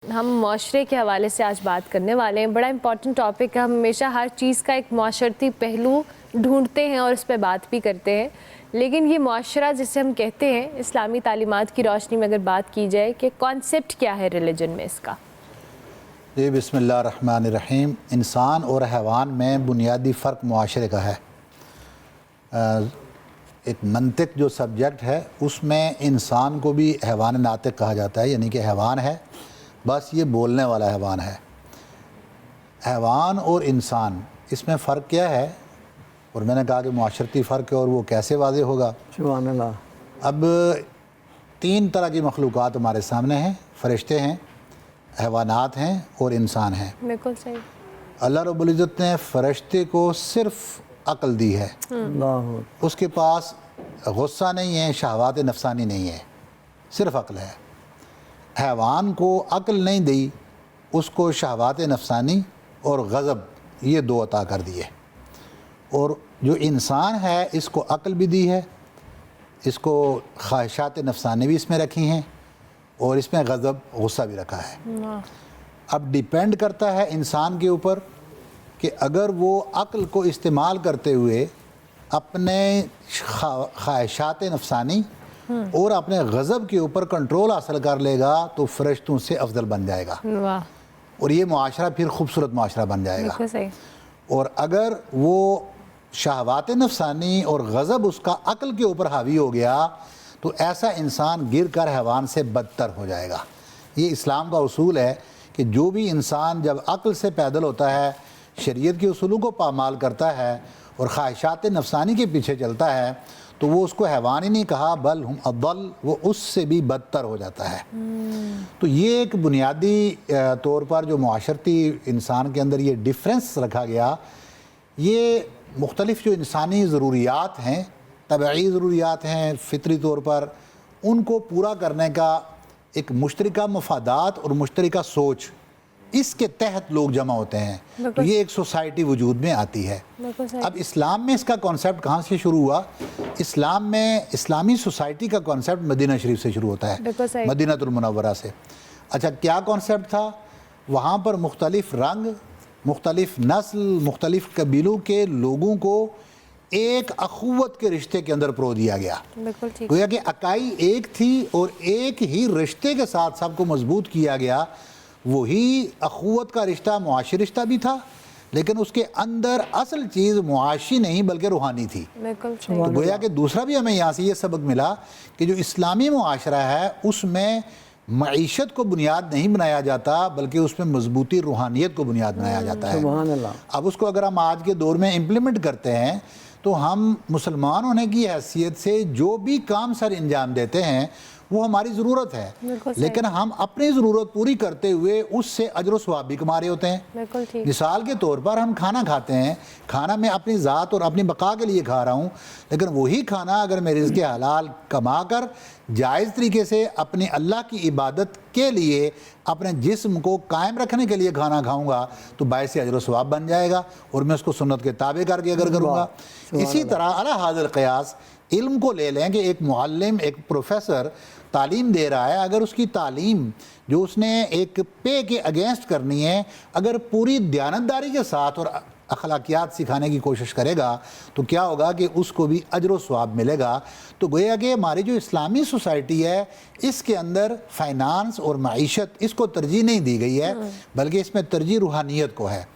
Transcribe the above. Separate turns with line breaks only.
ہم معاشرے کے حوالے سے آج بات کرنے والے ہیں. بڑا امپورٹنٹ ٹاپک ہے. ہم ہمیشہ ہر چیز کا ایک معاشرتی پہلو ڈھونڈتے ہیں اور اس پہ بات بھی کرتے ہیں, لیکن یہ معاشرہ جسے ہم کہتے ہیں, اسلامی تعلیمات کی روشنی میں اگر بات کی جائے کہ کانسیپٹ کیا ہے ریلیجن میں اس کا؟
جی بسم اللہ الرحمن الرحیم. انسان اور حیوان میں بنیادی فرق معاشرے کا ہے. ایک منطق جو سبجیکٹ ہے اس میں انسان کو بھی حیوان ناطق کہا جاتا ہے, یعنی کہ حیوان ہے, بس یہ بولنے والا حیوان ہے. حیوان اور انسان اس میں فرق کیا ہے؟ اور میں نے کہا کہ معاشرتی فرق ہے, اور وہ کیسے واضح ہوگا؟
سبحان اللہ.
اب تین طرح کی مخلوقات ہمارے سامنے ہیں. فرشتے ہیں, حیوانات ہیں اور انسان ہیں.
بالکل صحیح.
اللہ رب العزت نے فرشتے کو صرف عقل دی ہے.
اللہ.
اس کے پاس غصہ نہیں ہے, شہوات نفسانی نہیں ہے, صرف عقل ہے. حیوان کو عقل نہیں دی, اس کو شہوات نفسانی اور غضب یہ دو عطا کر دیے. اور جو انسان ہے اس کو عقل بھی دی ہے, اس کو خواہشات نفسانی بھی اس میں رکھی ہیں, اور اس میں غضب غصہ بھی رکھا ہے. اب ڈیپینڈ کرتا ہے انسان کے اوپر کہ اگر وہ عقل کو استعمال کرتے ہوئے اپنے خواہشات نفسانی اور اپنے غضب کے اوپر کنٹرول حاصل کر لے گا تو فرشتوں سے افضل بن جائے گا, اور یہ معاشرہ پھر خوبصورت معاشرہ بن جائے گا. اور اگر وہ شہوات نفسانی اور غضب اس کا عقل کے اوپر حاوی ہو گیا تو ایسا انسان گر کر حیوان سے بدتر ہو جائے گا. یہ اسلام کا اصول ہے کہ جو بھی انسان جب عقل سے پیدل ہوتا ہے, شریعت کے اصولوں کو پامال کرتا ہے اور خواہشات نفسانی کے پیچھے چلتا ہے, تو وہ اس کو حیوان ہی نہیں کہا بل ہم اضل, وہ اس سے بھی بدتر ہو جاتا ہے. تو یہ ایک بنیادی طور پر جو معاشرتی انسان کے اندر یہ ڈیفرنس رکھا گیا, یہ مختلف جو انسانی ضروریات ہیں, طبعی ضروریات ہیں فطری طور پر, ان کو پورا کرنے کا ایک مشترکہ مفادات اور مشترکہ سوچ, اس کے تحت لوگ جمع ہوتے ہیں. تو یہ ایک سوسائٹی وجود میں آتی ہے. اب اسلام میں اس کا کانسیپٹ کہاں سے شروع ہوا؟ اسلام میں اسلامی سوسائٹی کا کانسیپٹ مدینہ شریف سے شروع ہوتا ہے, مدینہ المنورہ سے. اچھا, کیا کانسیپٹ تھا وہاں پر؟ مختلف رنگ, مختلف نسل, مختلف قبیلوں کے لوگوں کو ایک اخوت کے رشتے کے اندر پرو دیا گیا. گویا کہ اکائی ایک تھی اور ایک ہی رشتے کے ساتھ سب کو مضبوط کیا گیا. وہی اخوت کا رشتہ معاشی رشتہ بھی تھا, لیکن اس کے اندر اصل چیز معاشی نہیں بلکہ روحانی تھی. تو گویا کہ دوسرا بھی ہمیں یہاں سے یہ سبق ملا کہ جو اسلامی معاشرہ ہے اس میں معیشت کو بنیاد نہیں بنایا جاتا بلکہ اس میں مضبوطی روحانیت کو بنیاد بنایا جاتا ہے. اب اس کو اگر ہم آج کے دور میں امپلیمنٹ کرتے ہیں تو ہم مسلمان ہونے کی حیثیت سے جو بھی کام سر انجام دیتے ہیں وہ ہماری ضرورت ہے, لیکن ہم اپنی ضرورت پوری کرتے ہوئے اس سے اجر و ثواب بھی کما رہے ہوتے ہیں. مثال کے طور پر ہم کھانا کھاتے ہیں, کھانا میں اپنی ذات اور اپنی بقا کے لیے کھا رہا ہوں, لیکن وہی کھانا اگر میں رزق حلال کما کر جائز طریقے سے اپنی اللہ کی عبادت کے لیے اپنے جسم کو قائم رکھنے کے لیے کھانا کھاؤں گا تو باعث اجر و ثواب بن جائے گا, اور میں اس کو سنت کے تابع کر کے اگر کروں گا. اسی طرح علی حاضر قیاس علم کو لے لیں کہ ایک معلم, ایک پروفیسر تعلیم دے رہا ہے, اگر اس کی تعلیم جو اس نے ایک پے کے اگینسٹ کرنی ہے, اگر پوری دیانتداری کے ساتھ اور اخلاقیات سکھانے کی کوشش کرے گا تو کیا ہوگا کہ اس کو بھی اجر و ثواب ملے گا. تو گویا کہ ہماری جو اسلامی سوسائٹی ہے اس کے اندر فائنانس اور معیشت اس کو ترجیح نہیں دی گئی ہے, بلکہ اس میں ترجیح روحانیت کو ہے.